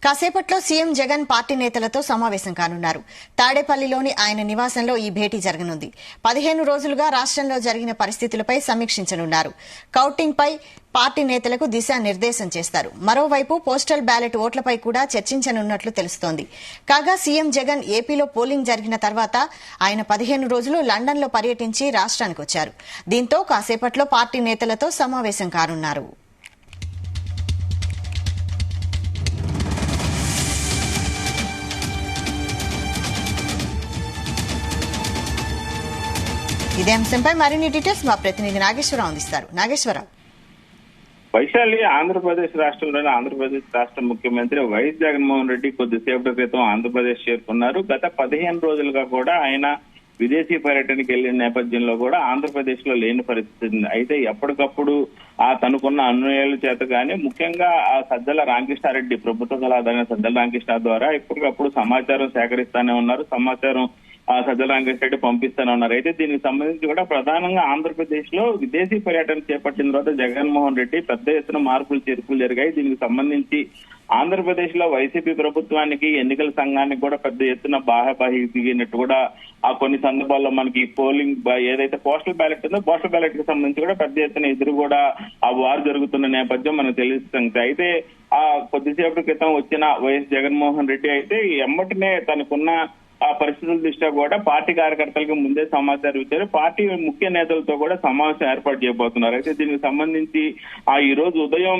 కాసేపట్లో CM Jagan party నేతలతో సమావేశం కానున్నారు. తాడేపల్లిలోని ఆయన నివాసంలో ఈ భేటీ జరగనుంది. 15 రోజులుగా రాష్ట్రంలో జరిగిన పరిస్థితులపై సమీక్షించనున్నారు. కౌంటింగ్ పై పార్టీ నేతలకు దిశానిర్దేశం చేస్తారు. మరోవైపు పోస్టల్ బ్యాలెట్ ఓట్లపై కూడా చర్చించనున్నట్లు తెలుస్తోంది. కాగా సీఎం జగన్ ఏపీలో పోలింగ్ జరిగిన తర్వాత ఆయన 15 రోజులు లండన్లో పర్యటించి రాష్ట్రానికి వచ్చారు. దీంతో కాసేపట్లో పార్టీ నేతలతో సమావేశం కానున్నారు. ఇదే అంశంపై మరిన్ని డీటెయిల్స్ మా ప్రతినిధి నాగేశ్వరరావు అందిస్తారు. నాగేశ్వరరావు. వైశాలి ఆంధ్రప్రదేశ్ రాష్ట్రంలోని ఆంధ్రప్రదేశ్ రాష్ట్ర ముఖ్యమంత్రి వైఎస్ జగన్మోహన్ రెడ్డి కొద్దిసేపటి క్రితం ఆంధ్రప్రదేశ్ చేరుకున్నారు. గత 15 రోజులుగా కూడా ఆయన విదేశీ పర్యటనకి వెళ్లిన నేపథ్యంలో కూడా ఆంధ్రప్రదేశ్ లో లేని పరిస్థితి ఉంది. అయితే ఎప్పటికప్పుడు తనకున్న అన్వయాల చేత కానీ ముఖ్యంగా సజ్జల రామకృష్ణారెడ్డి ప్రభుత్వ సలహాదారు సజ్జల రామకృష్ణ ద్వారా ఎప్పటికప్పుడు సమాచారం సేకరిస్తానే ఉన్నారు. సమాచారం సజ్జల రామకృష్ణారెడ్డి పంపిస్తానే ఉన్నారు. అయితే దీనికి సంబంధించి కూడా ప్రధానంగా ఆంధ్రప్రదేశ్ లో విదేశీ పర్యటన చేపట్టిన తర్వాత జగన్మోహన్ రెడ్డి పెద్ద ఎత్తున మార్పులు చేర్పులు జరిగాయి. దీనికి సంబంధించి ఆంధ్రప్రదేశ్ లో వైసీపీ ప్రభుత్వానికి ఎన్నికల సంఘానికి కూడా పెద్ద ఎత్తున బాహాబాహి దిగినట్టు కూడా కొన్ని సందర్భాల్లో మనకి పోలింగ్ ఏదైతే పోస్టల్ బ్యాలెట్ ఉందో పోస్టల్ బ్యాలెట్ కి సంబంధించి కూడా పెద్ద ఎత్తున ఎదురు కూడా వారు జరుగుతున్న నేపథ్యం మనకు తెలుస్తుంది. అయితే కొద్దిసేపటి క్రితం వచ్చిన వైఎస్ జగన్మోహన్ రెడ్డి అయితే ఎమ్మటినే తనకున్న పరిస్థితుల దృష్ట్యా కూడా పార్టీ కార్యకర్తలకు ముందే సమాచారం ఇచ్చారు. పార్టీ ముఖ్య నేతలతో కూడా సమావేశం ఏర్పాటు చేయబోతున్నారు. అయితే దీనికి సంబంధించి ఈ రోజు ఉదయం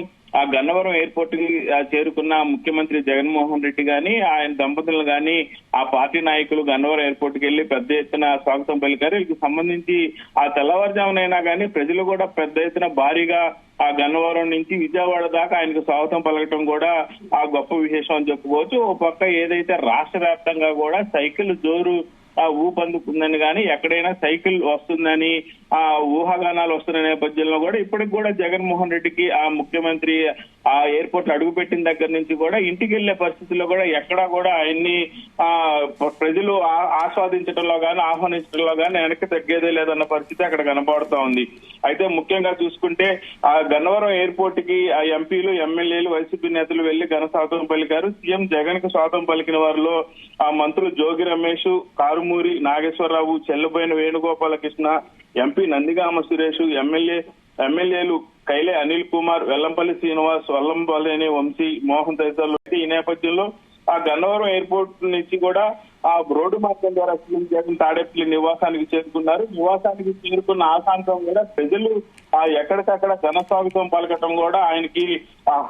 గన్నవరం ఎయిర్పోర్ట్ కి చేరుకున్న ముఖ్యమంత్రి జగన్మోహన్ రెడ్డి గాని ఆయన దంపతులు గాని ఆ పార్టీ నాయకులు గన్నవరం ఎయిర్పోర్ట్ కి వెళ్లి పెద్ద ఎత్తున స్వాగతం పలికారు. వీటికి సంబంధించి తెల్లవారుజామునైనా కానీ ప్రజలు కూడా పెద్ద ఎత్తున భారీగా గన్నవరం నుంచి విజయవాడ దాకా ఆయనకు స్వాగతం పలకటం కూడా గొప్ప విశేషం అని చెప్పుకోవచ్చు. ఓ పక్క ఏదైతే రాష్ట్ర వ్యాప్తంగా కూడా సైకిల్ జోరు ఊపందుకుందని కానీ ఎక్కడైనా సైకిల్ వస్తుందని ఊహాగానాలు వస్తున్న నేపథ్యంలో కూడా ఇప్పటికి కూడా జగన్మోహన్ రెడ్డికి ముఖ్యమంత్రి ఎయిర్పోర్ట్ అడుగు పెట్టిన దగ్గర నుంచి కూడా ఇంటికి వెళ్లే పరిస్థితుల్లో కూడా ఎక్కడా కూడా ఆయన్ని ప్రజలు ఆస్వాదించడంలో గానీ ఆహ్వానించడంలో గానీ వెనక్కి తగ్గేదే లేదన్న పరిస్థితి అక్కడ కనబడుతూ ఉంది. అయితే ముఖ్యంగా చూసుకుంటే గన్నవరం ఎయిర్పోర్ట్ కి ఎంపీలు ఎమ్మెల్యేలు వైసీపీ నేతలు వెళ్లి ఘన స్వాగతం పలికారు. సీఎం జగన్ కు స్వాగతం పలికిన వారిలో మంత్రులు జోగి రమేష్, కారుమూరి నాగేశ్వరరావు, చెల్లబోయిన వేణుగోపాలకృష్ణ, ఎంపీ నందిగామ సురేష్, ఎమ్మెల్యేలు కైలే అనిల్ కుమార్, వెల్లంపల్లి శ్రీనివాస్, వల్లంపల్లి వంశీ, మోహన్ తదితరులు. ఈ నేపథ్యంలో గన్నవరం ఎయిర్పోర్ట్ నుంచి కూడా రోడ్డు మార్గం ద్వారా సీఎం జగన్ తాడేపల్లి నివాసానికి చేరుకున్నారు. నివాసానికి చేరుకున్న ఆశాంతం కూడా ప్రజలు ఎక్కడికక్కడ ఘన స్వాగతం పలకటం కూడా ఆయనకి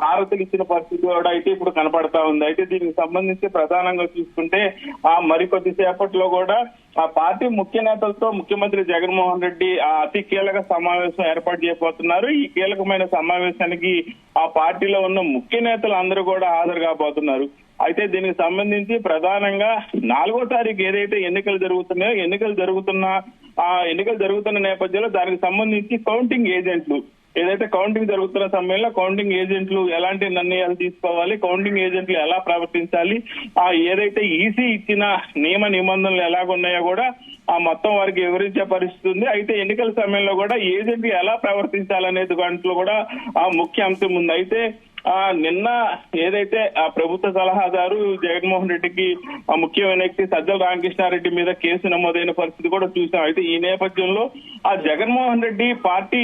హారతులు ఇచ్చిన పరిస్థితి కూడా అయితే ఇప్పుడు కనపడతా ఉంది. అయితే దీనికి సంబంధించి ప్రధానంగా చూసుకుంటే మరికొద్ది సేపట్లో కూడా పార్టీ ముఖ్య నేతలతో ముఖ్యమంత్రి జగన్మోహన్ రెడ్డి అతి కీలక సమావేశం ఏర్పాటు చేయబోతున్నారు. ఈ కీలకమైన సమావేశానికి పార్టీలో ఉన్న ముఖ్య నేతలు అందరూ కూడా హాజరు కాబోతున్నారు. అయితే దీనికి సంబంధించి ప్రధానంగా 4వ తారీఖు ఏదైతే ఎన్నికలు జరుగుతున్నాయో ఎన్నికలు జరుగుతున్న నేపథ్యంలో దానికి సంబంధించి కౌంటింగ్ ఏజెంట్లు ఏదైతే కౌంటింగ్ జరుగుతున్న సమయంలో కౌంటింగ్ ఏజెంట్లు ఎలాంటి నిర్ణయాలు తీసుకోవాలి, కౌంటింగ్ ఏజెంట్లు ఎలా ప్రవర్తించాలి, ఏదైతే ఈసీ ఇచ్చిన నియమ నిబంధనలు ఎలాగున్నాయో కూడా మొత్తం వారికి వివరించే పరిస్థితి ఉంది. అయితే ఎన్నికల సమయంలో కూడా ఏజెంట్లు ఎలా ప్రవర్తించాలనేది దాంట్లో కూడా ముఖ్య అంశం ఉంది. అయితే నిన్న ఏదైతే ప్రభుత్వ సలహాదారు జగన్మోహన్ రెడ్డికి ముఖ్యమైన వ్యక్తి సజ్జల రామకృష్ణారెడ్డి మీద కేసు నమోదైన పరిస్థితి కూడా చూసాం. అయితే ఈ నేపథ్యంలో జగన్మోహన్ రెడ్డి పార్టీ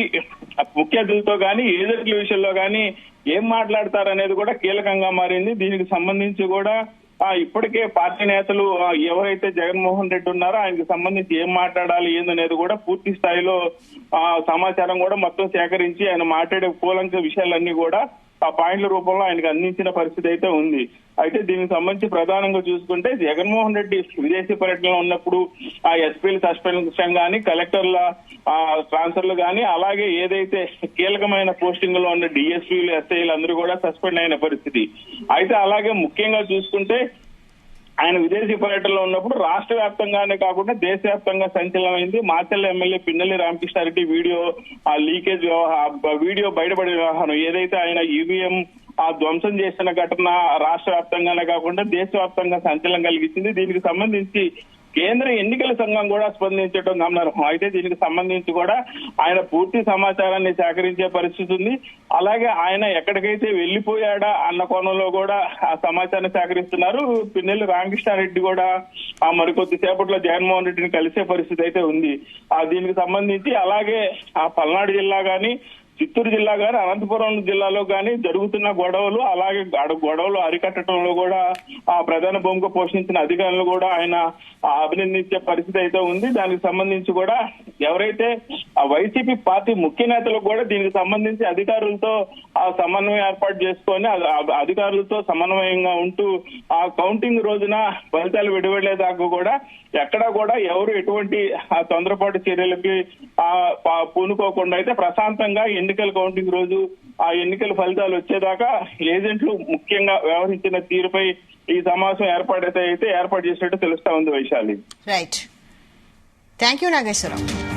ముఖ్య అతిథులతో గానీ ఏజెంట్ల విషయంలో గానీ ఏం మాట్లాడతారనేది కూడా కీలకంగా మారింది. దీనికి సంబంధించి కూడా ఇప్పటికే పార్టీ నేతలు ఎవరైతే జగన్మోహన్ రెడ్డి ఉన్నారో ఆయనకు సంబంధించి ఏం మాట్లాడాలి ఏందనేది కూడా పూర్తి స్థాయిలో సమాచారం కూడా మొత్తం సేకరించి ఆయన మాట్లాడే కూలంక విషయాలన్నీ కూడా పాయింట్ల రూపంలో ఆయనకు అందించిన పరిస్థితి అయితే ఉంది. అయితే దీనికి సంబంధించి ప్రధానంగా చూసుకుంటే జగన్మోహన్ రెడ్డి విదేశీ పర్యటనలో ఉన్నప్పుడు ఎస్పీల సస్పెన్షన్ గానీ కలెక్టర్ల ట్రాన్స్ఫర్లు గానీ అలాగే ఏదైతే కీలకమైన పోస్టింగ్ లో ఉన్న డిఎస్పీలు ఎస్ఐలు అందరూ కూడా సస్పెండ్ అయిన పరిస్థితి. అయితే అలాగే ముఖ్యంగా చూసుకుంటే ఆయన విదేశీ పర్యటనలో ఉన్నప్పుడు రాష్ట్ర వ్యాప్తంగానే కాకుండా దేశవ్యాప్తంగా సంచలనమైంది. Macherla MLA Pinnelli Ramakrishna Reddy leakage video బయటపడిన వ్యవహారం. ఏదైతే ఆయన ఈవీఎం ధ్వంసం చేసిన ఘటన రాష్ట్ర వ్యాప్తంగానే కాకుండా దేశవ్యాప్తంగా సంచలనం కలిగించింది. దీనికి సంబంధించి కేంద్ర ఎన్నికల సంఘం కూడా స్పందించడం గమనార్హం. అయితే దీనికి సంబంధించి కూడా ఆయన పూర్తి సమాచారాన్ని సేకరించే పరిస్థితి ఉంది. అలాగే ఆయన ఎక్కడికైతే వెళ్లిపోయాడా అన్న కోణంలో కూడా ఆ సమాచారాన్ని సేకరిస్తున్నారు. పిన్నెల్లి రామకృష్ణారెడ్డి కూడా మరికొద్ది సేపట్లో జగన్మోహన్ రెడ్డిని కలిసే పరిస్థితి అయితే ఉంది. దీనికి సంబంధించి అలాగే ఆ పల్నాడు జిల్లా గాని, చిత్తూరు జిల్లా గాని, అనంతపురం జిల్లాలో గాని జరుగుతున్న గొడవలు, అలాగే గొడవలు అరికట్టడంలో కూడా ఆ ప్రధాన భూమిక పోషించిన అధికారులు కూడా ఆయన అభినందించే పరిస్థితి అయితే ఉంది. దానికి సంబంధించి కూడా ఎవరైతే ఆ వైసీపీ పార్టీ ముఖ్య నేతలు కూడా దీనికి సంబంధించి అధికారులతో ఆ సమన్వయం ఏర్పాటు చేసుకొని అధికారులతో సమన్వయంగా ఉంటూ ఆ కౌంటింగ్ రోజున ఫలితాలు వెలువడేదాకా కూడా ఎక్కడా కూడా ఎవరు ఎటువంటి తొందరపాటు చర్యలకి పూనుకోకుండా అయితే ప్రశాంతంగా ఎన్నికల కౌంటింగ్ రోజు ఆ ఎన్నికల ఫలితాలు వచ్చేదాకా ఏజెంట్లు ముఖ్యంగా వ్యవహరించిన తీరుపై ఈ సమావేశం ఏర్పాటు చేసినట్టు తెలుస్తా ఉంది Vaishali. Right, thank you Nageswararao.